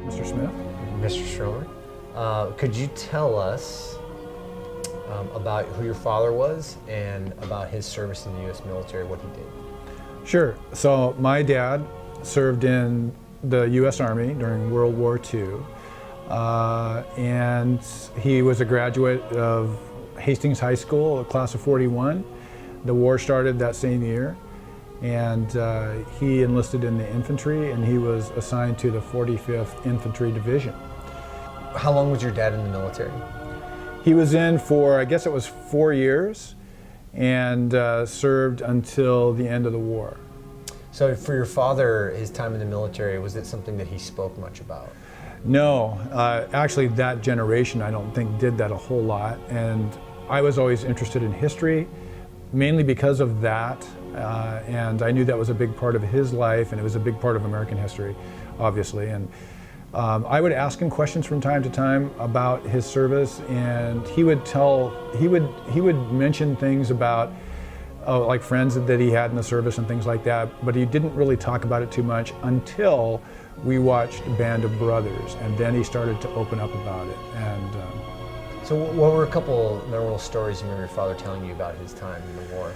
Mr. Smith. Mr. Stromer, could you tell us about who your father was and about his service in the U.S. military, what he did? Sure. So my dad served in the U.S. Army during World War II, and he was a graduate of Hastings High School, a class of 41. The war started that same year, and he enlisted in the infantry, and he was assigned to the 45th Infantry Division. How long was your dad in the military? He was in for, I guess it was 4 years, and served until the end of the war. So for your father, his time in the military, was it something that he spoke much about? No, actually that generation I don't think did that a whole lot, and I was always interested in history, mainly because of that, and I knew that was a big part of his life, and it was a big part of American history, obviously. And I would ask him questions from time to time about his service, and he would mention things about like friends that he had in the service and things like that, but he didn't really talk about it too much until we watched Band of Brothers, and then he started to open up about it. And so what were a couple memorable stories you remember your father telling you about his time in the war?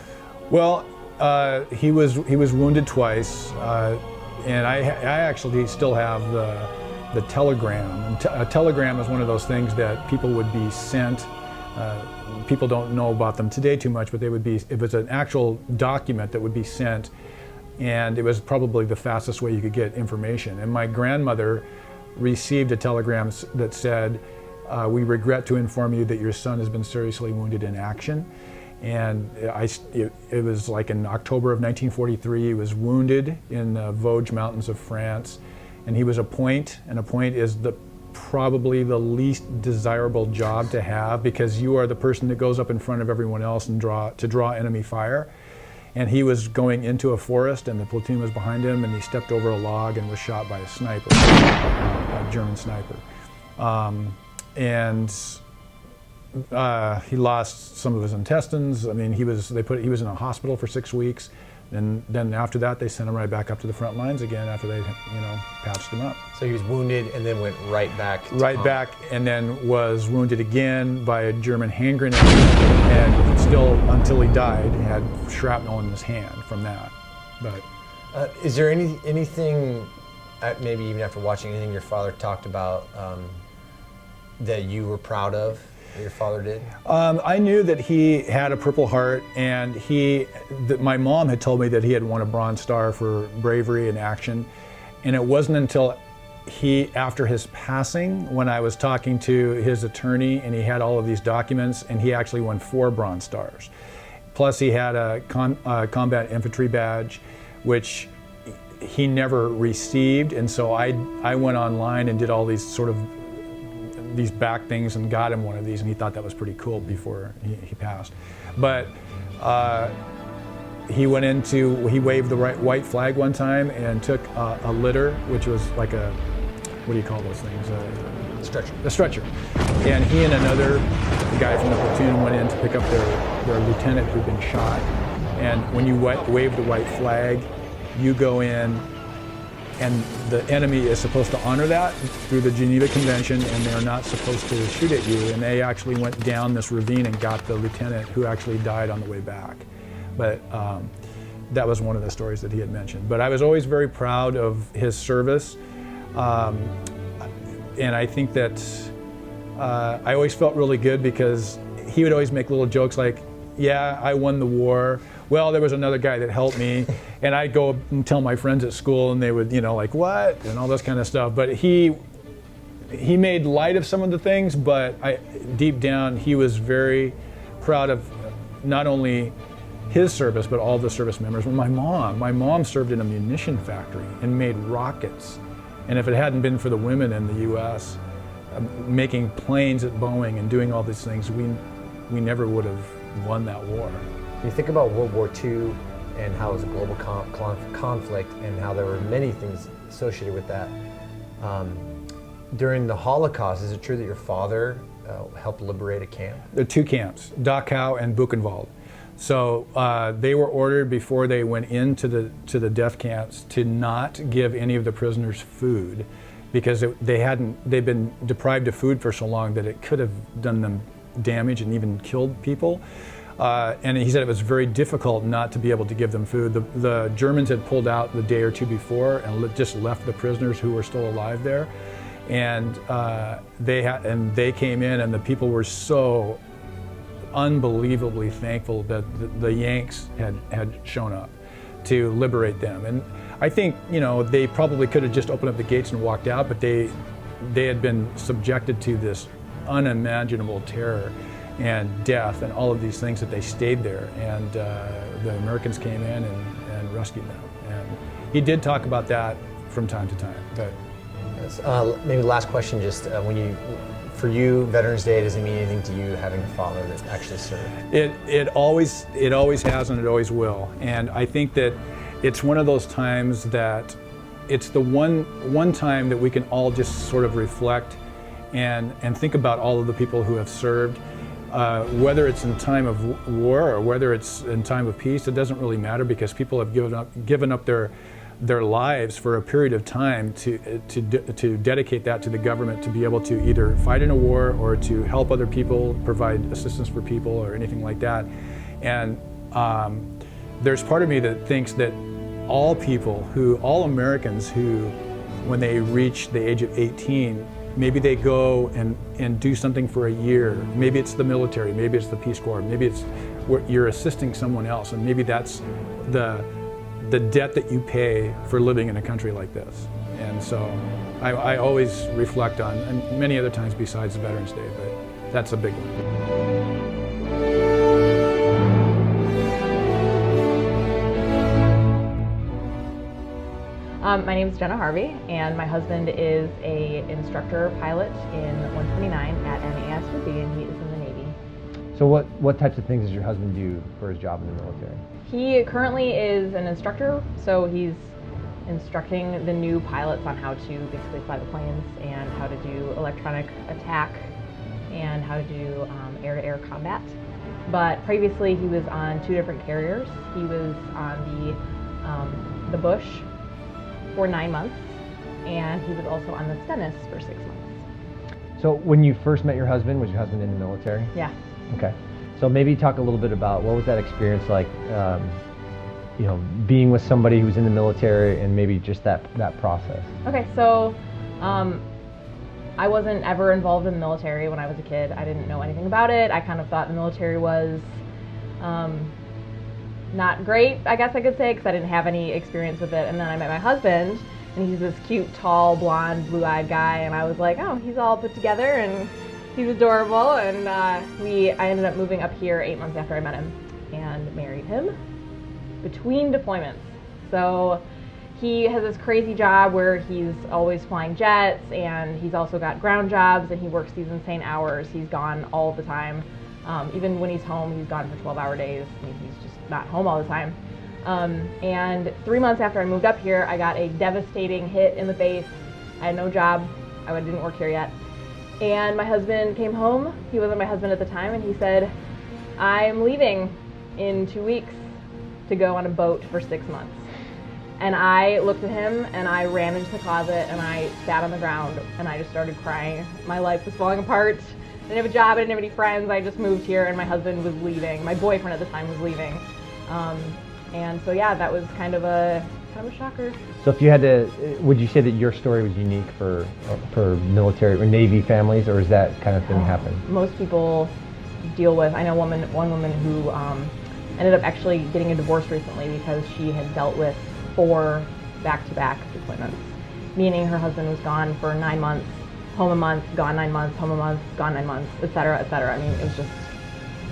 Well, he was wounded twice, and I actually still have the telegram. And a telegram is one of those things that people would be sent. People don't know about them today too much, but it was an actual document that would be sent, and it was probably the fastest way you could get information. And my grandmother received a telegram that said, "We regret to inform you that your son has been seriously wounded in action." And it was like in October of 1943. He was wounded in the Vosges Mountains of France, and he was a point, and a point is probably the least desirable job to have, because you are the person that goes up in front of everyone else and draw enemy fire. And he was going into a forest, and the platoon was behind him, and he stepped over a log and was shot by a sniper, a German sniper. He lost some of his intestines. I mean, he was in a hospital for 6 weeks, and then after that they sent him right back up to the front lines again after they, patched him up. So he was wounded and then went right back. And then was wounded again by a German hand grenade, and still until he died, he had shrapnel in his hand from that. But is there anything, maybe even after watching anything your father talked about, that you were proud of that your father did? I knew that he had a Purple Heart, and my mom had told me that he had won a Bronze Star for bravery and action. And it wasn't until after his passing, when I was talking to his attorney, and he had all of these documents, and he actually won 4 Bronze Stars. Plus he had a combat infantry badge, which he never received. And so I went online and did all these sort of these back things and got him one of these, and he thought that was pretty cool before he passed. But he waved the white flag one time and took a litter, which was like what do you call those things? A stretcher. And he and another guy from the platoon went in to pick up their lieutenant who'd been shot. And when you wave the white flag, you go in, and the enemy is supposed to honor that through the Geneva Convention, and they're not supposed to shoot at you. And they actually went down this ravine and got the lieutenant, who actually died on the way back. But that was one of the stories that he had mentioned. But I was always very proud of his service. And I think that I always felt really good, because he would always make little jokes like, "Yeah, I won the war. Well, there was another guy that helped me." And I'd go and tell my friends at school, and they would, like, "What?" and all this kind of stuff. But he made light of some of the things, but deep down, he was very proud of not only his service, but all the service members. My mom served in a munition factory and made rockets. And if it hadn't been for the women in the U.S. Making planes at Boeing and doing all these things, we never would have won that war. You think about World War II and how it was a global conflict, and how there were many things associated with that. During the Holocaust, is it true that your father helped liberate a camp? There are 2 camps, Dachau and Buchenwald. So they were ordered before they went into the death camps to not give any of the prisoners food, because they've been deprived of food for so long that it could have done them damage and even killed people. And he said it was very difficult not to be able to give them food. The Germans had pulled out the day or two before and just left the prisoners who were still alive there. And they came in, and the people were so unbelievably thankful that the Yanks had shown up to liberate them. And I think, they probably could have just opened up the gates and walked out, but they had been subjected to this unimaginable terror and death and all of these things that they stayed there. And the Americans came in and rescued them. And he did talk about that from time to time. But maybe last question, just for you, Veterans Day, does it mean anything to you having a father that actually served? It always has, and it always will. And I think that it's one of those times that it's the one time that we can all just sort of reflect and think about all of the people who have served. Whether it's in time of war or whether it's in time of peace, it doesn't really matter, because people have given up their lives for a period of time to dedicate that to the government to be able to either fight in a war or to help other people, provide assistance for people or anything like that. And there's part of me that thinks that all Americans who, when they reach the age of 18, maybe they go and do something for a year. Maybe it's the military, maybe it's the Peace Corps, maybe it's where you're assisting someone else, and maybe that's the debt that you pay for living in a country like this. And so I always reflect on, and many other times besides Veterans Day, but that's a big one. My name is Jenna Harvey, and my husband is an instructor pilot in 129 at MAS Whitby, and he is in the Navy. So what types of things does your husband do for his job in the military? He currently is an instructor, so he's instructing the new pilots on how to basically fly the planes and how to do electronic attack and how to do air-to-air combat. But previously he was on 2 different carriers. He was on the Bush for 9 months, and he was also on the Stennis for 6 months. So when you first met your husband, was your husband in the military? Yeah. Okay. So maybe talk a little bit about what was that experience like, being with somebody who's in the military, and maybe just that process. Okay, so I wasn't ever involved in the military when I was a kid. I didn't know anything about it. I kind of thought the military was not great, I guess I could say, because I didn't have any experience with it. And then I met my husband, and he's this cute, tall, blonde, blue-eyed guy, and I was like, oh, he's all put together, and he's adorable. And I ended up moving up here 8 months after I met him and married him between deployments. So he has this crazy job where he's always flying jets, and he's also got ground jobs, and he works these insane hours. He's gone all the time. Even when he's home, he's gone for 12-hour days. I mean, he's just not home all the time. And 3 months after I moved up here, I got a devastating hit in the face. I had no job. I didn't work here yet. And my husband came home. He wasn't my husband at the time, and he said, I'm leaving in 2 weeks to go on a boat for 6 months. And I looked at him, and I ran into the closet, and I sat on the ground, and I just started crying. My life was falling apart. I didn't have a job, I didn't have any friends. I just moved here, and my husband was leaving. My boyfriend at the time was leaving. And so yeah, that was kind of a shocker. So if you had to, would you say that your story was unique for military or Navy families, or is that kind of thing happen? Most people deal with, I know one woman who ended up actually getting a divorce recently because she had dealt with 4 back-to-back deployments, meaning her husband was gone for 9 months, home a month, gone 9 months, home a month, gone 9 months, etc., etc. I mean, it was just,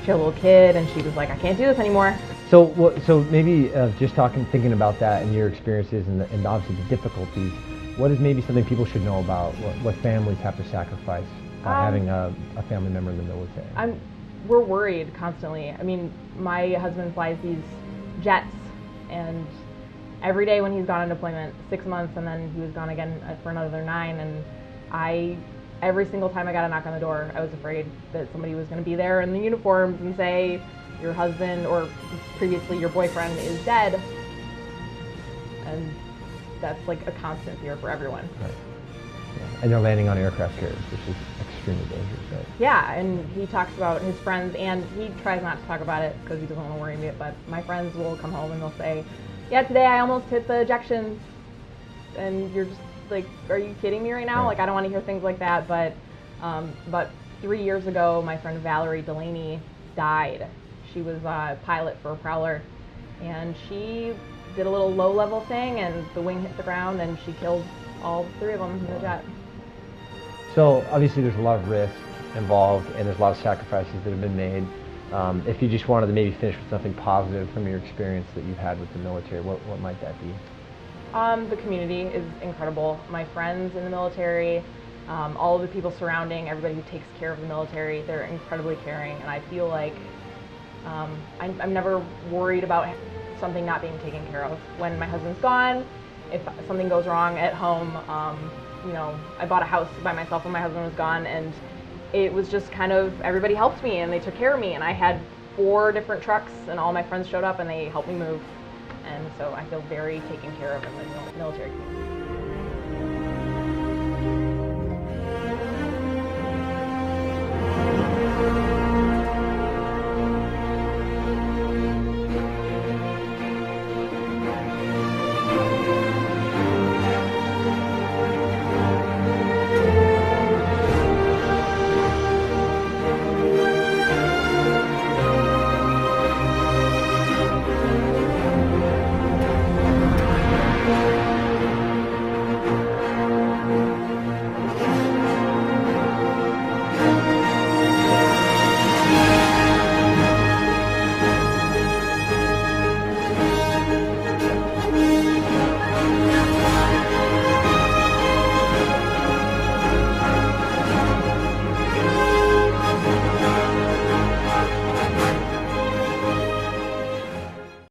she had a little kid, and she was like, I can't do this anymore. So maybe just thinking about that and your experiences and obviously the difficulties, what is maybe something people should know about what families have to sacrifice by having a family member in the military? We're worried constantly. I mean, my husband flies these jets, and every day when he's gone on deployment, 6 months, and then he was gone again for another 9, and every single time I got a knock on the door, I was afraid that somebody was going to be there in the uniforms and say, your husband, or previously your boyfriend, is dead. And that's like a constant fear for everyone. Right. and they're landing on aircraft carriers, which is extremely dangerous, right? Yeah, and he talks about his friends, and he tries not to talk about it because he doesn't want to worry me, but my friends will come home and they'll say, yeah, today I almost hit the ejections, and you're just like, are you kidding me right now? Right. Like, I don't want to hear things like that, but 3 years ago, my friend Valerie Delaney died. She was a pilot for a Prowler, and she did a little low-level thing, and the wing hit the ground, and she killed all 3 of them in the jet. So obviously there's a lot of risk involved, and there's a lot of sacrifices that have been made. If you just wanted to maybe finish with something positive from your experience that you've had with the military, what might that be? The community is incredible. My friends in the military, all of the people surrounding, everybody who takes care of the military, they're incredibly caring, and I feel like I'm never worried about something not being taken care of. When my husband's gone, if something goes wrong at home, you know, I bought a house by myself when my husband was gone, and it was just kind of, everybody helped me and they took care of me, and I had 4 different trucks and all my friends showed up and they helped me move, and so I feel very taken care of in the military community.